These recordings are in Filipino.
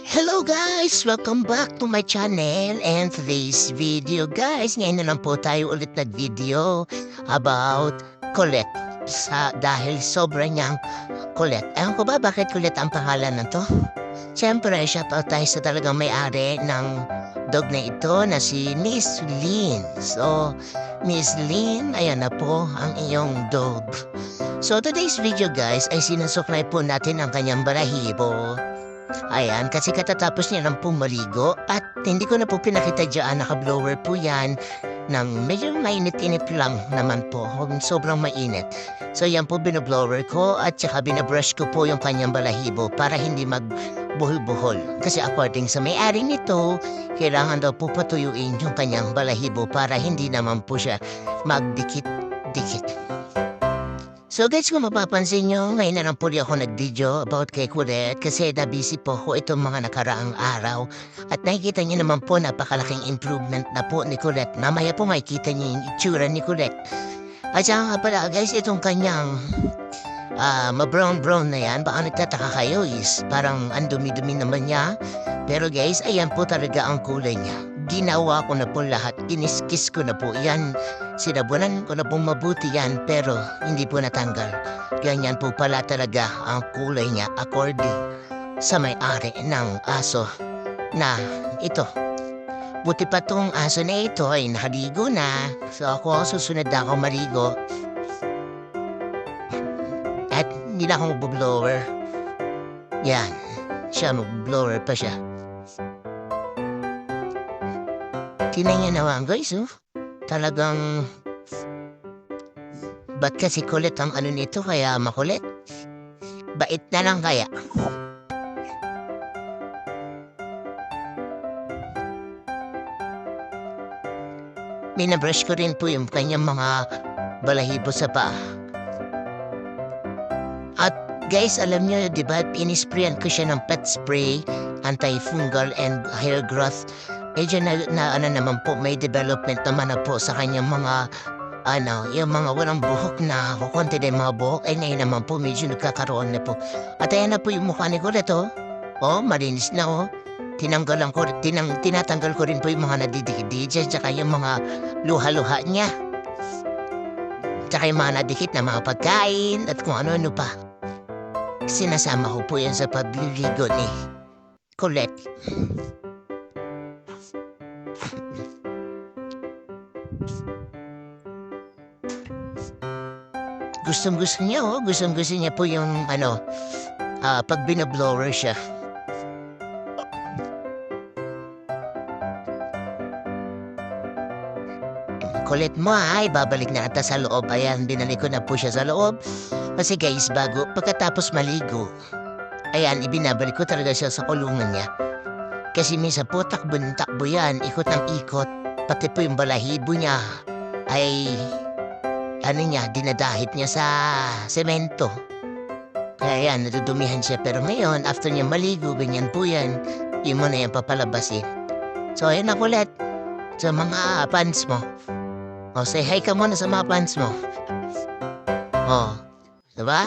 Hello guys! Welcome back to my channel and today's video guys, ngayon na lang po tayo ulit nag-video about Colette dahil sobrang niyang Colette. Ewan ko ba bakit Colette ang pangalan na to? Siyempre, shoutout tayo sa talagang may-ari ng dog na ito na si Miss Lynn. So, Miss Lynn, ayan na po ang iyong dog. So, today's video guys ay sinusuklay po natin ang kanyang balahibo. Ayan, kasi katatapos niya lang pong maligo at hindi ko na po pinakita dyan, naka-blower po yan ng medyo mainit-init lang naman po, sobrang mainit. So yan po binoblower ko at saka binabrush ko po yung kanyang balahibo para hindi magbuhol-buhol. Kasi according sa may-ari nito, kailangan daw po patuyuin yung kanyang balahibo para hindi naman po siya magdikit-dikit. So guys, kung mapapansin nyo, ngayon na lang po ako nag-video about kay Colette kasi na-busy po ako itong mga nakaraang araw. At nakikita nyo naman po napakalaking improvement na po ni Colette. Mamaya po makikita nyo yung itsura ni Colette. At saka nga pala guys, itong kanyang ma-brown-brown na yan, baka nagtataka kayo is parang ang dumi-dumi naman niya. Pero guys, ayan po talaga ang kulay niya. Ginawa ko na po lahat, kiniskis ko na po yan. Sinabunan ko na pong mabuti yan pero hindi po natanggal. Ganyan po pala talaga ang kulay niya according sa may-ari ng aso na ito. Buti pa tong aso na ito ay nakaligo na. So ako susunod na ako maligo. At hindi na ako mag-blower. Yan, siya mag-blower pa siya. Tingnan niya naman guys, oh. Talagang ba't kasi kulit ang ano nito kaya makulit? Bait na lang kaya? Minabrush ko rin po yung kanyang mga balahibo sa paa. At guys, alam niyo, di ba, inisprayan ko siya ng pet spray, anti-fungal and hair growth. Medyo na ano naman po, may development naman na po sa kanyang mga, yung mga walang buhok na kukunti na yung mga buhok. Ay ngayon naman po, medyo nagkakaroon na po. At ayan na po yung mukha ni Colette, oh. Oh, malinis na, oh. Tinatanggal ko rin po yung mga nadidikit-dikit, tsaka yung mga luha-luha niya. Tsaka yung mga nadikit na mga pagkain at kung ano-ano pa. Sinasama ko po yan sa pagliligo ni Colette. Gustong-gusto niya, oh. Gustong-gusto niya po yung, pag binablower siya. Colette mo, ay, babalik na ata sa loob. Ayan, binalik ko na po siya sa loob. Kasi guys, pagkatapos maligo, ayan, ibinabalik ko talaga siya sa kulungan niya. Kasi minsan po, takbo yan, ikot ng ikot. Pati po yung balahibo niya ay dinadahit niya sa semento. Kaya yan, natudumihan siya. Pero ngayon, after niya maligo, ganyan po yan, yun mo na yan papalabasin. So, ayan na Colette, sa mga fans mo. O, say hi ka muna sa mga fans mo. O, diba?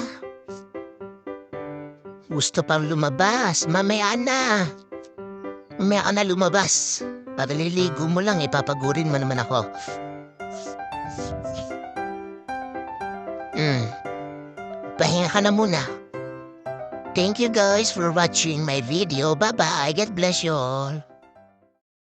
Gusto pang lumabas, mamaya na. Mamaya ka na lumabas. Para liligo mo lang, ipapagurin mo naman ako. Pahinga ka na muna. Thank you guys for watching my video. Bye-bye. God bless you all.